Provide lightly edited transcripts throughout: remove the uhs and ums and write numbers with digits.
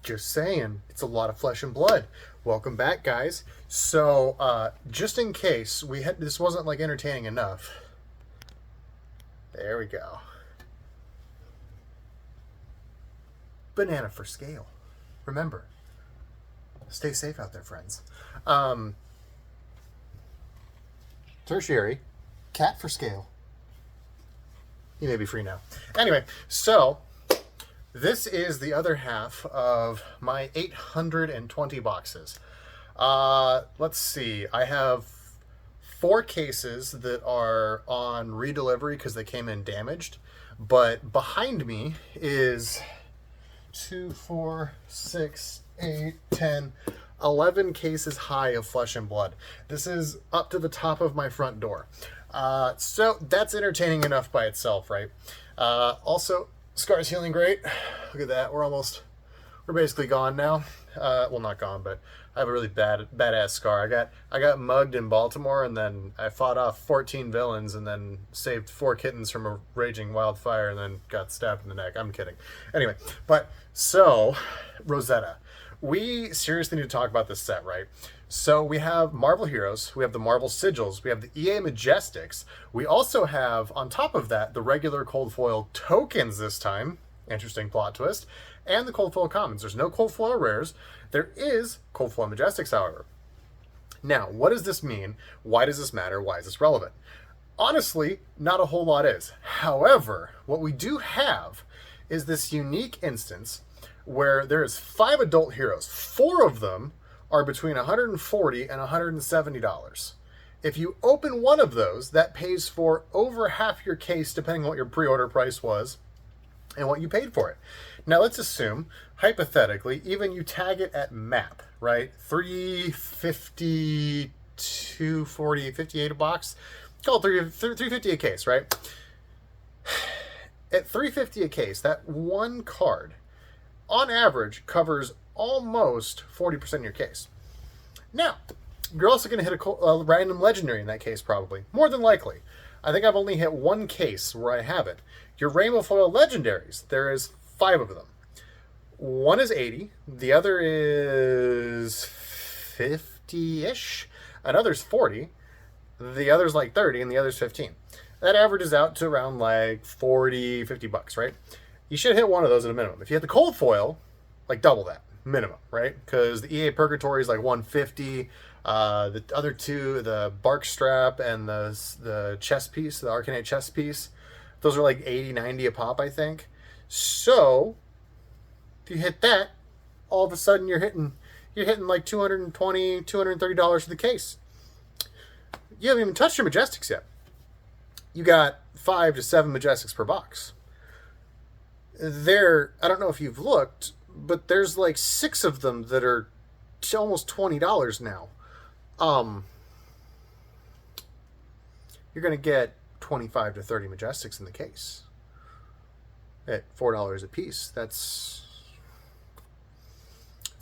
Just saying, it's a lot of flesh and blood. Welcome back, guys. So, just in case this wasn't like entertaining enough. There we go. Banana for scale. Remember, stay safe out there, friends. Tertiary, cat for scale. You may be free now. Anyway, so this is the other half of my 820 boxes. Let's see. I have 4 cases that are on redelivery because they came in damaged. But behind me is 2, 4, 6, 8, 10, 11 cases high of flesh and blood. This is up to the top of my front door. So that's entertaining enough by itself, right? Also, Scar's healing great. Look at that. We're basically gone now. Well, not gone, but I have a really badass scar. I got mugged in Baltimore, and then I fought off 14 villains, and then saved 4 kittens from a raging wildfire, and then got stabbed in the neck. I'm kidding. Anyway, so Rosetta. We seriously need to talk about this set, right? So we have Marvel Heroes, we have the Marvel Sigils, we have the EA Majestics. We also have, on top of that, the regular Cold Foil tokens this time. Interesting plot twist. And the Cold Foil Commons. There's no Cold Foil Rares. There is Cold Foil Majestics, however. Now, what does this mean? Why does this matter? Why is this relevant? Honestly, not a whole lot is. However, what we do have is this unique instance where there is 5 adult heroes. 4 of them are between $140 and $170. If you open one of those, that pays for over half your case, depending on what your pre-order price was and what you paid for it. Now let's assume, hypothetically, even you tag it at map, right? $350, $240, $58 a box. Call it $350 a case, right? At $350 a case, that one card, on average, covers almost 40% of your case. Now, you're also going to hit a random legendary in that case, probably. More than likely. I think I've only hit 1 case where I have it. Your Rainbow Foil legendaries, there is 5 of them. One is 80, the other is 50-ish, another's 40, the other's like 30, and the other's 15. That averages out to around like 40, 50 bucks, right? You should hit one of those at a minimum. If you hit the Cold Foil, like double that, minimum, right? Because the EA Purgatory is like 150. The other 2, the Bark Strap and the chest piece, the Arcanite chest piece, those are like 80, 90 a pop, I think. So, if you hit that, all of a sudden you're hitting like $220, $230 for the case. You haven't even touched your Majestics yet. You got 5 to 7 Majestics per box. I don't know if you've looked, but there's like 6 of them that are almost $20 now. You're going to get 25 to 30 Majestics in the case at $4 a piece. It's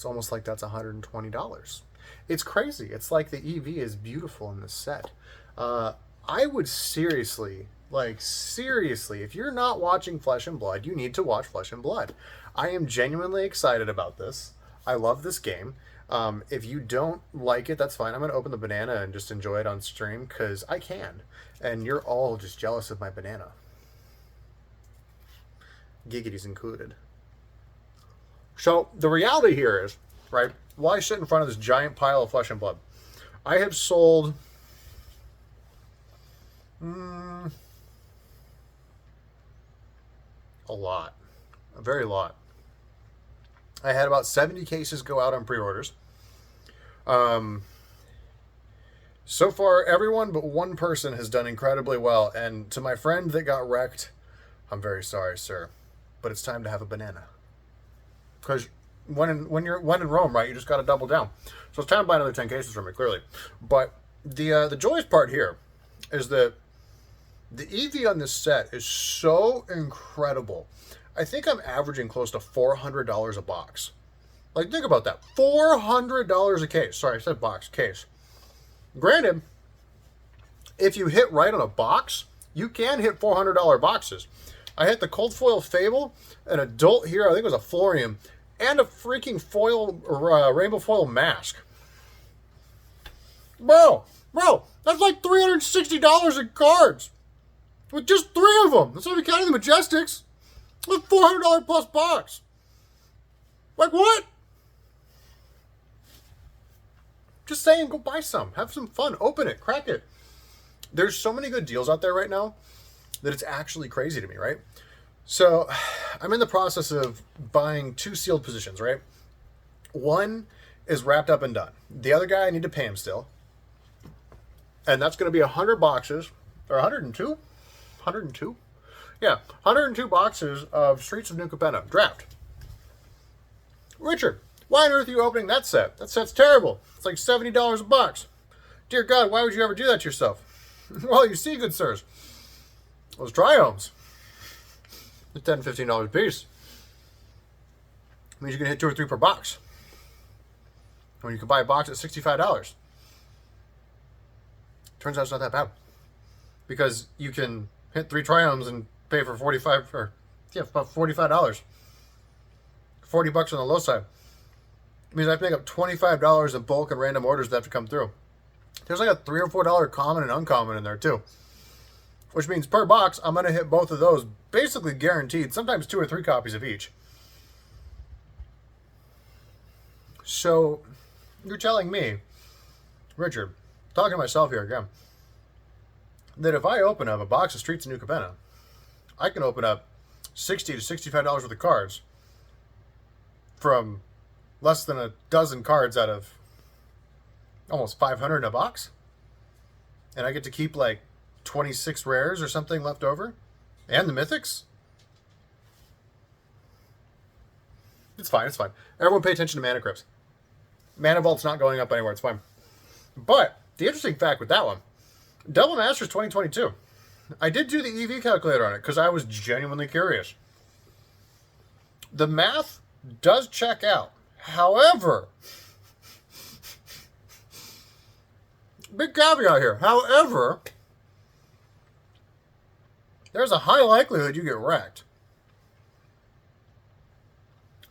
almost like that's $120. It's crazy. It's like the EV is beautiful in this set. I would seriously, if you're not watching Flesh and Blood, you need to watch Flesh and Blood. I am genuinely excited about this. I love this game. If you don't like it, that's fine. I'm going to open the banana and just enjoy it on stream because I can. And you're all just jealous of my banana. Giggities included. So the reality here is, right, while I sit in front of this giant pile of Flesh and Blood, I have sold a lot. A very lot. I had about 70 cases go out on pre-orders. So far, everyone but one person has done incredibly well. And to my friend that got wrecked, I'm very sorry, sir. But it's time to have a banana. Because when in Rome, right, you just got to double down. So it's time to buy another 10 cases from me, clearly. But the joyous part here is that the EV on this set is so incredible. I think I'm averaging close to $400 a box. Like, think about that. $400 a case. Sorry, I said box, case. Granted, if you hit right on a box, you can hit $400 boxes. I hit the Cold Foil Fable, an adult hero, I think it was a Florian, and a freaking foil, rainbow foil mask. Bro, that's like $360 in cards. With just 3 of them. That's not even counting the Majestics. That's $400 plus box. Like what? Just saying, go buy some. Have some fun. Open it. Crack it. There's so many good deals out there right now that it's actually crazy to me, right? So I'm in the process of buying 2 sealed positions, right? One is wrapped up and done. The other guy, I need to pay him still. And that's going to be 100 boxes, or 102? 102? Yeah, 102 boxes of Streets of New Capenna draft. Richard, why on earth are you opening that set? That set's terrible. It's like $70 a box. Dear God, why would you ever do that to yourself? Well, you see, good sirs, those triomes, they're $10, $15 a piece. It means you can hit 2 or 3 per box. When you can buy a box at $65. Turns out it's not that bad. Because you can hit 3 triomes and pay for about $45. $40 on the low side. It means I have to make up $25 in bulk and random orders that have to come through. There's like a $3 or $4 common and uncommon in there too. Which means per box, I'm going to hit both of those basically guaranteed. Sometimes 2 or 3 copies of each. So, you're telling me, Richard, talking to myself here again, that if I open up a box of Streets of New Capenna, I can open up $60 to $65 worth of cards from less than a dozen cards out of almost 500 in a box. And I get to keep like 26 rares or something left over. And the mythics. It's fine, it's fine. Everyone pay attention to Mana Crypts. Mana Vault's not going up anywhere, it's fine. But the interesting fact with that one, Double Masters 2022. I did do the EV calculator on it because I was genuinely curious. The math does check out. However, big caveat here. However, there's a high likelihood you get wrecked.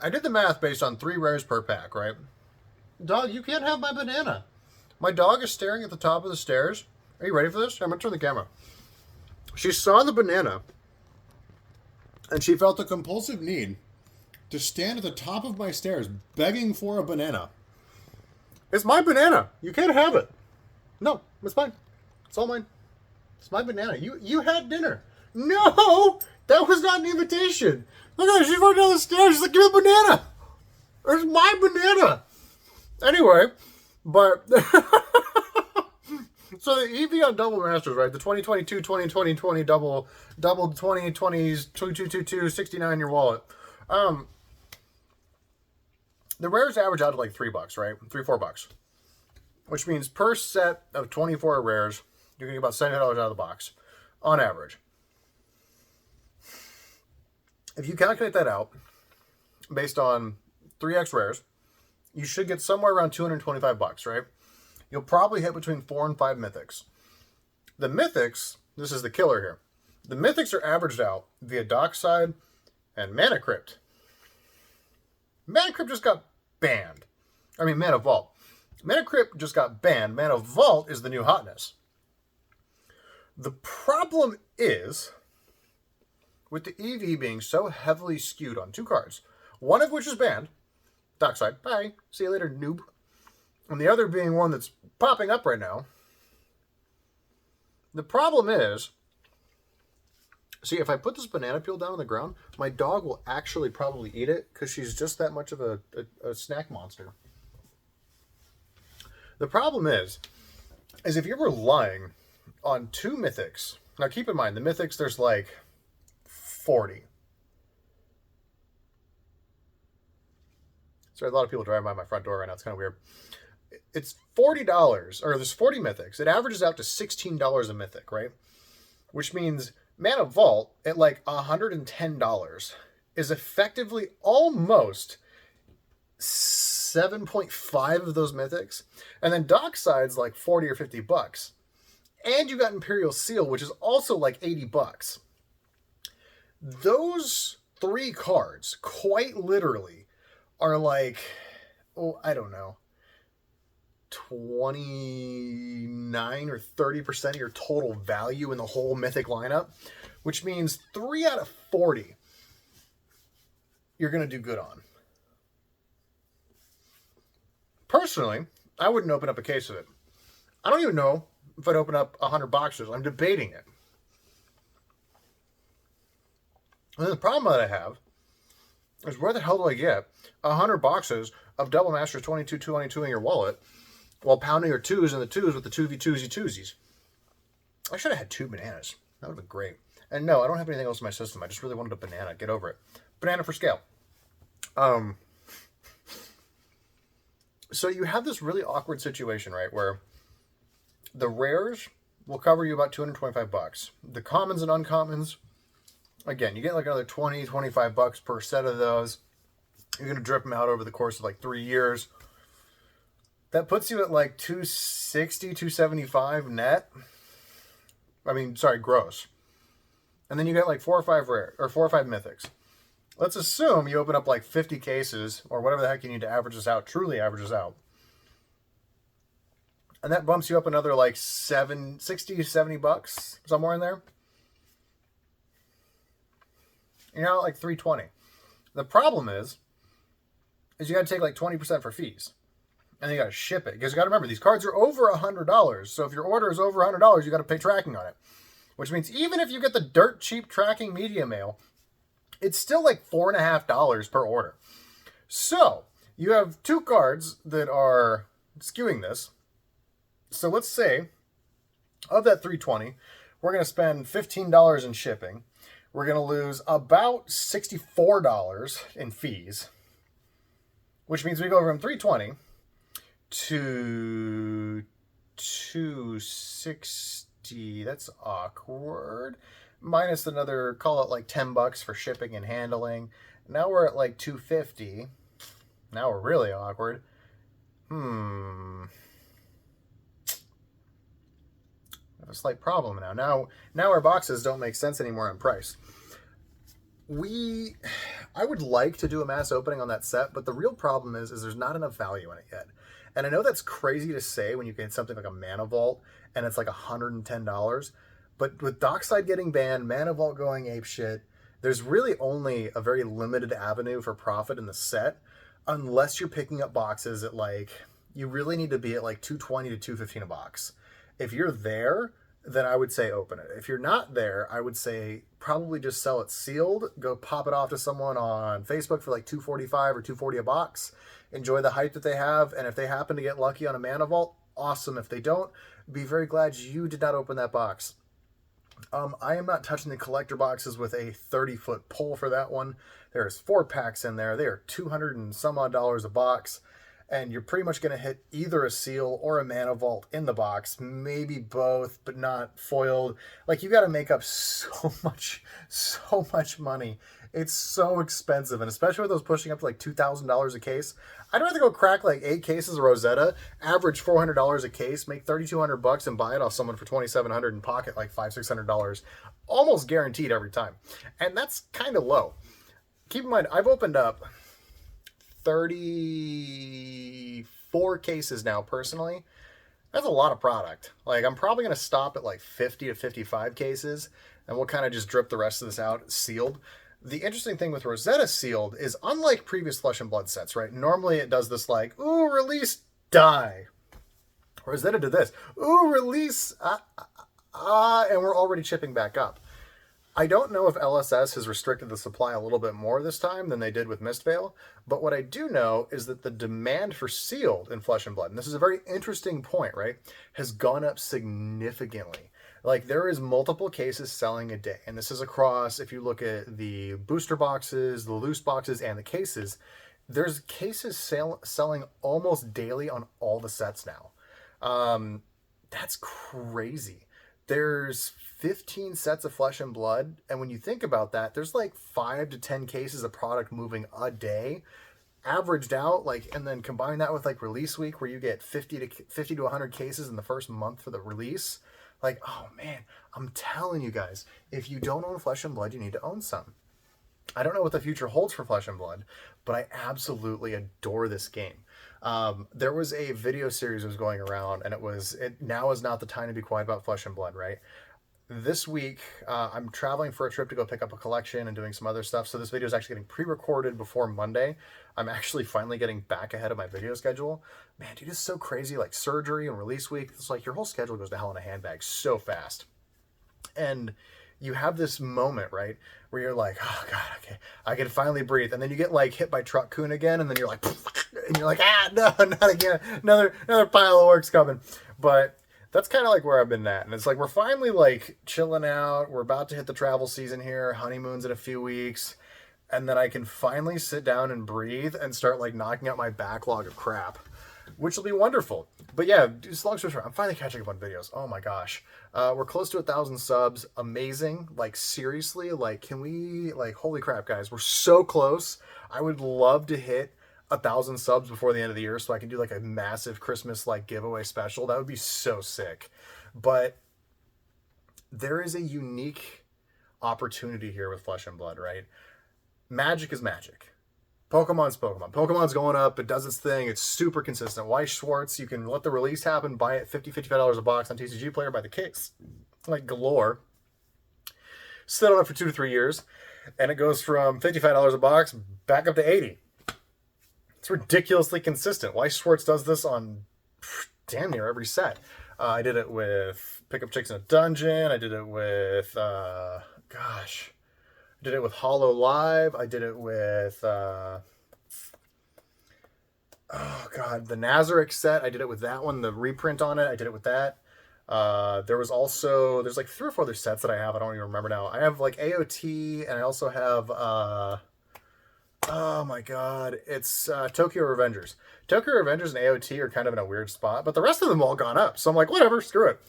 I did the math based on 3 rares per pack, right? Dog, you can't have my banana. My dog is staring at the top of the stairs. Are you ready for this? I'm going to turn the camera. She saw the banana, and she felt a compulsive need to stand at the top of my stairs begging for a banana. It's my banana. You can't have it. No, it's mine. It's all mine. It's my banana. You had dinner. No! That was not an invitation. Look at her. She's running down the stairs. She's like, give me a banana. It's my banana. Anyway, but... So the EV on Double Masters, right? The 2022, 2020, double 2020s, 2222, 69 in your wallet. The rares average out to like $3, right? $3-4. Which means per set of 24 rares, you're going to get about $70 out of the box. On average. If you calculate that out, based on 3x rares, you should get somewhere around $225, right? You'll probably hit between 4 and 5 mythics. The mythics, this is the killer here. The mythics are averaged out via Dockside and Mana Crypt. Mana Crypt just got banned. I mean, Mana Vault. Mana Crypt just got banned. Mana Vault is the new hotness. The problem is, with the EV being so heavily skewed on 2 cards, one of which is banned, Dockside, bye, see you later, noob. And the other being one that's popping up right now. The problem is, see, if I put this banana peel down on the ground, my dog will actually probably eat it because she's just that much of a snack monster. The problem is if you're relying on 2 mythics, now keep in mind, the mythics, there's like 40. Sorry, a lot of people driving by my front door right now. It's kind of weird. It's $40, or there's 40 mythics. It averages out to $16 a mythic, right? Which means Mana Vault at like $110 is effectively almost 7.5 of those mythics. And then Dockside's like 40 or $50. And you got Imperial Seal, which is also like $80. Those 3 cards, quite literally, are like, oh, I don't know, 29 or 30% of your total value in the whole Mythic lineup, which means 3 out of 40 you're going to do good on. Personally, I wouldn't open up a case of it. I don't even know if I'd open up 100 boxes. I'm debating it. And then the problem that I have is, where the hell do I get 100 boxes of Double Masters 22-22 in your wallet while pounding your twos and the twos with the 2v2s-twosies? I should have had 2 bananas. That would have been great. And no, I don't have anything else in my system. I just really wanted a banana. Get over it. Banana for scale. So you have this really awkward situation, right, where the rares will cover you about 225 bucks. The commons and uncommons, again, you get like another 20, 25 bucks per set of those. You're going to drip them out over the course of like 3 years. That puts you at like 260, 275 net. I mean, sorry, gross. And then you get like 4 or 5 rare, or 4 or 5 mythics. Let's assume you open up like 50 cases, or whatever the heck you need to average this out, truly average this out. And that bumps you up another like 60, 70 bucks, somewhere in there. You're now at like 320. The problem is you got to take like 20% for fees. And then you got to ship it. Because you got to remember, these cards are over $100. So if your order is over $100, you got to pay tracking on it. Which means even if you get the dirt cheap tracking media mail, it's still like $4.50 per order. So you have 2 cards that are skewing this. So let's say, of that 320, we're going to spend $15 in shipping. We're going to lose about $64 in fees, which means we go from 320 to 260. That's awkward. Minus another, call it like 10 bucks for shipping and handling. Now we're at like 250. Now we're really awkward. I have a slight problem now. Now our boxes don't make sense anymore in price. I would like to do a mass opening on that set, but the real problem is there's not enough value in it yet. And I know that's crazy to say when you get something like a Mana Vault and it's like $110. But with Dockside getting banned, Mana Vault going apeshit, there's really only a very limited avenue for profit in the set, unless you're picking up boxes at like, you really need to be at like 220 to 215 a box. If you're there, then I would say open it. If you're not there, I would say probably just sell it sealed, go pop it off to someone on Facebook for like $245 or $240 a box, enjoy the hype that they have, and if they happen to get lucky on a Mana Vault, awesome. If they don't, be very glad you did not open that box. I am not touching the collector boxes with a 30-foot pole for that one. There's 4 packs in there. They are $200 and some odd a box. And you're pretty much going to hit either a seal or a Mana Vault in the box. Maybe both, but not foiled. Like, you got to make up so much money. It's so expensive. And especially with those pushing up to like $2,000 a case. I'd rather go crack like 8 cases of Rosetta, average $400 a case, make $3,200 and buy it off someone for $2,700 and pocket like $500-$600. Almost guaranteed every time. And that's kind of low. Keep in mind, I've opened up 34 cases now personally. That's a lot of product. Like, I'm probably going to stop at like 50 to 55 cases, and we'll kind of just drip the rest of this out sealed. The interesting thing with Rosetta sealed is, unlike previous Flesh and Blood sets, right? Normally it does this like, ooh, release, die. Rosetta did this, ooh, release, and we're already chipping back up. I don't know if LSS has restricted the supply a little bit more this time than they did with Mistveil, but what I do know is that the demand for sealed in Flesh and Blood, and this is a very interesting point, right, has gone up significantly. Like, there is multiple cases selling a day, and this is across, if you look at the booster boxes, the loose boxes, and the cases, there's cases selling almost daily on all the sets now. That's crazy. There's 15 sets of Flesh and Blood, and when you think about that, there's like 5 to 10 cases of product moving a day, averaged out, like, and then combine that with like release week where you get 50 to 100 cases in the first month for the release. Like, oh man, I'm telling you guys, if you don't own Flesh and Blood, you need to own some. I don't know what the future holds for Flesh and Blood, but I absolutely adore this game. There was a video series that was going around, and now is not the time to be quiet about Flesh and Blood, right? This week, I'm traveling for a trip to go pick up a collection and doing some other stuff. So this video is actually getting pre-recorded before Monday. I'm actually finally getting back ahead of my video schedule. Man, dude, it's so crazy. Like surgery and release week, it's like your whole schedule goes to hell in a handbag so fast. And you have this moment, right, where you're like, oh God, okay, I can finally breathe. And then you get like hit by Truck Coon again, and then you're like, and you're like, no, not again. Another pile of work's coming. But that's kind of like where I've been at. And it's like, we're finally like chilling out. We're about to hit the travel season here. Honeymoon's in a few weeks. And then I can finally sit down and breathe and start like knocking out my backlog of crap, which will be wonderful. But yeah, just long story short, I'm finally catching up on videos. Oh my gosh. We're close to 1,000 subs. Amazing. Like seriously, like can we, like, holy crap guys, we're so close. I would love to hit 1,000 subs before the end of the year so I can do like a massive Christmas like giveaway special. That would be so sick. But there is a unique opportunity here with Flesh and Blood, right? Magic is magic. Pokemon's Pokemon. Pokemon's going up. It does its thing. It's super consistent. Weiss Schwarz, you can let the release happen, buy it $55 a box on TCG Player, buy the case like galore. Sit on it for 2 to 3 years, and it goes from $55 a box back up to $80. It's ridiculously consistent. Weiss Schwarz does this on damn near every set. I did it with Pickup Chicks in a Dungeon. I did it with, I did it with Hollow Live. I did it with, the Nazarick set. I did it with that one, the reprint on it. I did it with that. There's like 3 or 4 other sets that I have. I don't even remember now. I have like AOT, and I also have, oh my god, it's Tokyo Revengers. Tokyo Revengers and AOT are kind of in a weird spot, but the rest of them all gone up. So I'm like, whatever, screw it.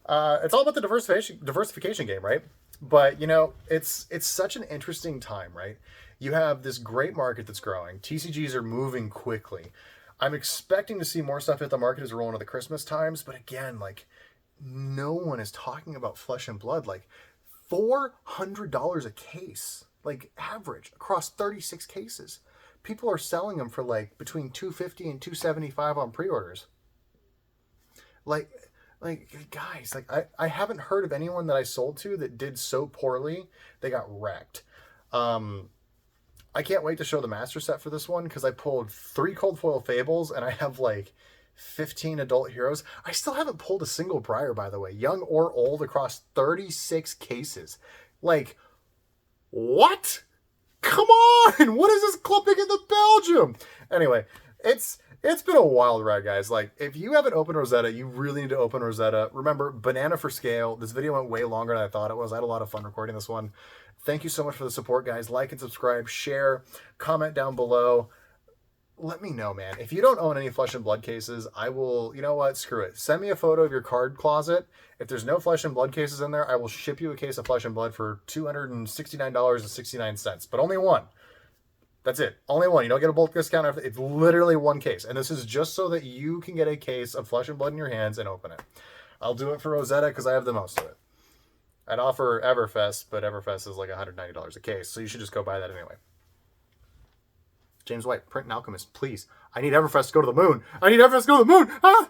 It's all about the diversification game, right? But, you know, it's such an interesting time, right? You have this great market that's growing. TCGs are moving quickly. I'm expecting to see more stuff hit the market as we're rolling into the Christmas times, but again, like, no one is talking about Flesh and Blood. Like, $400 a case, like, average, across 36 cases. People are selling them for, like, between $250 and $275 on pre-orders. Like, guys, like I haven't heard of anyone that I sold to that did so poorly they got wrecked. I can't wait to show the master set for this one because I pulled 3 cold foil fables and I have like 15 adult heroes. I still haven't pulled a single Briar, by the way, young or old, across 36 cases. Like, what? Come on! What is this clubbing in the Belgium? Anyway, it's been a wild ride, guys. Like, if you haven't opened Rosetta, you really need to open Rosetta. Remember, banana for scale. This video went way longer than I thought it was. I had a lot of fun recording this one. Thank you so much for the support, guys. Like and subscribe, share, comment down below. Let me know, man. If you don't own any Flesh and Blood cases, I will, you know what, screw it. Send me a photo of your card closet. If there's no Flesh and Blood cases in there, I will ship you a case of Flesh and Blood for $269.69. But only one. That's it. Only one. You don't get a bulk discount. It's literally one case. And this is just so that you can get a case of Flesh and Blood in your hands and open it. I'll do it for Rosetta because I have the most of it. I'd offer Everfest, but Everfest is like $190 a case. So you should just go buy that anyway. James White, Print and Alchemist, please. I need Everfest to go to the moon. I need Everfest to go to the moon. Ah!